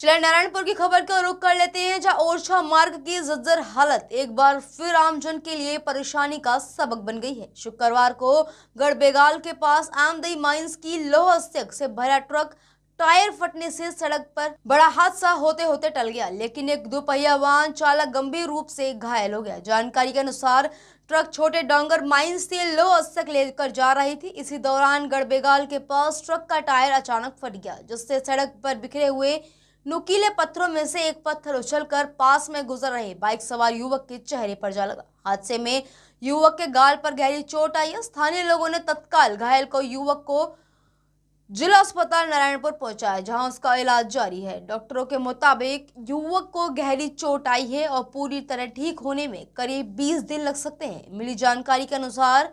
चलिए नारायणपुर की खबर को रुख कर लेते हैं, जहां ओरछा मार्ग की जर्जर हालत एक बार फिर आमजन के लिए परेशानी का सबक बन गई है। शुक्रवार को गढ़बेगाल के पास आमदई माइंस की लौह अयस्क से भरा ट्रक टायर फटने से सड़क पर बड़ा हादसा होते होते टल गया, लेकिन एक दोपहिया वाहन चालक गंभीर रूप से घायल हो गया। जानकारी के अनुसार ट्रक छोटे डांगर माइंस से लौह अयस्क लेकर जा रही थी। इसी दौरान गढ़बेगाल के पास ट्रक का टायर अचानक फट गया, जिससे सड़क पर बिखरे हुए नुकीले पत्थरों में से एक पत्थर उछलकर पास में गुजर रहे बाइक सवार युवक के चेहरे पर जा लगा। हादसे में युवक के गाल पर गहरी चोट आई है। स्थानीय लोगों ने तत्काल घायल को युवक को जिला अस्पताल नारायणपुर पहुंचाया, जहां उसका इलाज जारी है। डॉक्टरों के मुताबिक युवक को गहरी चोट आई है और पूरी तरह ठीक होने में करीब 20 दिन लग सकते हैं। मिली जानकारी के अनुसार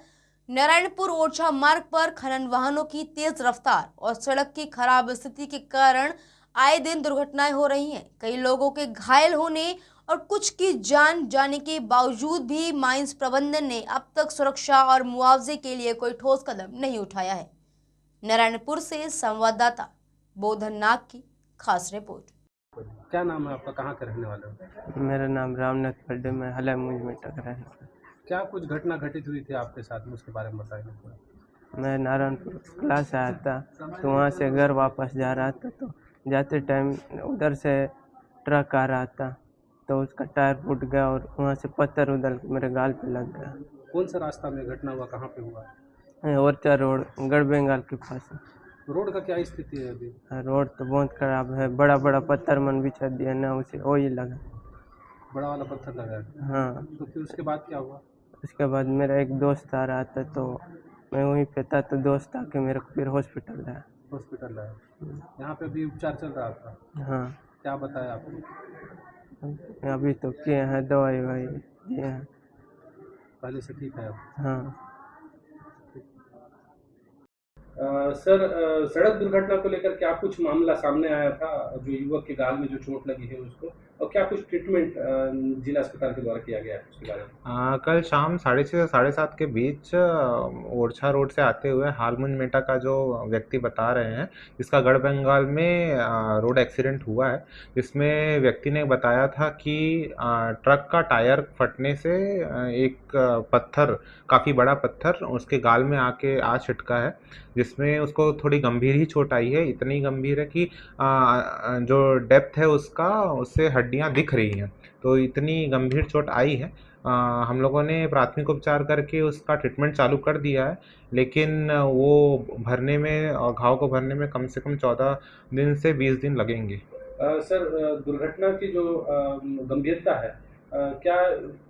नारायणपुर ओरछा मार्ग पर खनन वाहनों की तेज रफ्तार और सड़क की खराब स्थिति के कारण आए दिन दुर्घटनाएं हो रही हैं। कई लोगों के घायल होने और कुछ की जान जाने के बावजूद भी माइंस प्रबंधन ने अब तक सुरक्षा और मुआवजे के लिए कोई ठोस कदम नहीं उठाया है। नारायणपुर से संवाददाता बोधन नाग की खास रिपोर्ट। क्या नाम है आपका, कहाँ के रहने वाले हो? मेरा नाम रामनाथ पड्डे, में हला मुझ में टकरा है। क्या कुछ घटना घटित हुई थी आपके साथ में, उसके बारे में बताइए थोड़ा। मैं नारायणपुर क्लास आया था, तो वहाँ से घर वापस जा रहा था, तो जाते टाइम उधर से ट्रक आ रहा था, तो उसका टायर फूट गया और वहाँ से पत्थर उधर मेरे गाल पे लग गया। कौन सा रास्ता में घटना हुआ, कहाँ पे हुआ? ओरछा रोड, गढ़बेगाल के पास। रोड का क्या स्थिति है अभी? रोड तो बहुत खराब है, बड़ा बड़ा पत्थर मन बिछा दिया ना, उसे वही लगा। बड़ा वाला पत्थर लगा है? हाँ। तो फिर उसके बाद क्या हुआ? उसके बाद मेरा एक दोस्त आ रहा था, तो मैं वहीं पे था, तो दोस्त आके मेरे को फिर हॉस्पिटल लाया। हॉस्पिटल लाया? यहाँ पे अभी उपचार चल रहा था? हाँ। क्या बताया आपको? अभी तो किए हैं, दवाई ववाई दिए हैं। पहले से ठीक है अब? हाँ। सर, सड़क दुर्घटना को लेकर क्या कुछ मामला सामने आया था, जो युवक के गाल में जो चोट लगी है उसको, और क्या कुछ ट्रीटमेंट जिला अस्पताल के द्वारा किया गया है उसके बारे में? कल शाम 6:30 से 7:30 के बीच ओरछा रोड से आते हुए हालमुंज मेटा का जो व्यक्ति बता रहे हैं, इसका गढ़बेगाल में रोड एक्सीडेंट हुआ है। इसमें व्यक्ति ने बताया था कि ट्रक का टायर फटने से एक पत्थर, काफ़ी बड़ा पत्थर उसके गाल में आके आ छिटका है, जिसमें उसको थोड़ी गंभीर ही चोट आई है। इतनी गंभीर है कि जो डेप्थ है उसका, उससे हड्डियां दिख रही हैं, तो इतनी गंभीर चोट आई है। हम लोगों ने प्राथमिक उपचार करके उसका ट्रीटमेंट चालू कर दिया है, लेकिन वो भरने में, घाव को भरने में कम से कम 14 दिन से 20 दिन लगेंगे। सर, दुर्घटना की जो गंभीरता है, क्या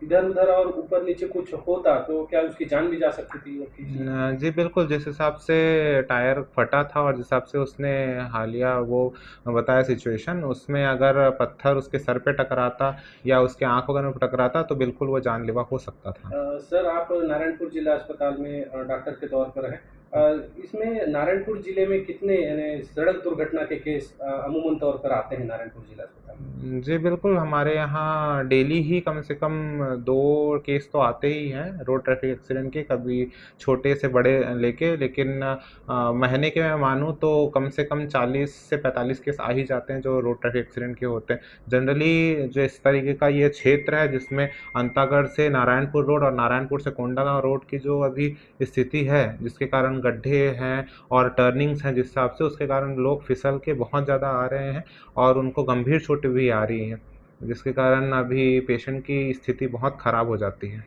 इधर उधर और ऊपर नीचे कुछ होता तो क्या उसकी जान भी जा सकती थी? जी बिल्कुल, जिस हिसाब से टायर फटा था और जिस हिसाब से उसने हालिया वो बताया सिचुएशन, उसमें अगर पत्थर उसके सर पे टकराता या उसके आँख वगैरह में टकराता तो बिल्कुल वो जानलेवा हो सकता था। सर, आप नारायणपुर जिला अस्पताल में डॉक्टर के तौर पर हैं। इसमें नारायणपुर जिले में कितने यानी सड़क दुर्घटना के केस अमूमन तौर पर आते हैं नारायणपुर जिला अस्पताल में? जी बिल्कुल, हमारे यहाँ डेली ही कम से कम 2 केस तो आते ही हैं रोड ट्रैफिक एक्सीडेंट के, कभी छोटे से बड़े लेके, लेकिन महीने के मैं मानूँ तो कम से कम 40 से 45 केस आ ही जाते हैं जो रोड ट्रैफिक एक्सीडेंट के होते हैं। जनरली जो इस तरीके का ये क्षेत्र है, जिसमें अंतागढ़ से नारायणपुर रोड और नारायणपुर से कोंडागांव रोड की जो अभी स्थिति है, जिसके कारण गड्ढे हैं और टर्निंग्स हैं जिस हिसाब से, उसके कारण लोग फिसल के बहुत ज़्यादा आ रहे हैं और उनको गंभीर चोटें भी आ रही हैं, जिसके कारण अभी पेशेंट की स्थिति बहुत ख़राब हो जाती है।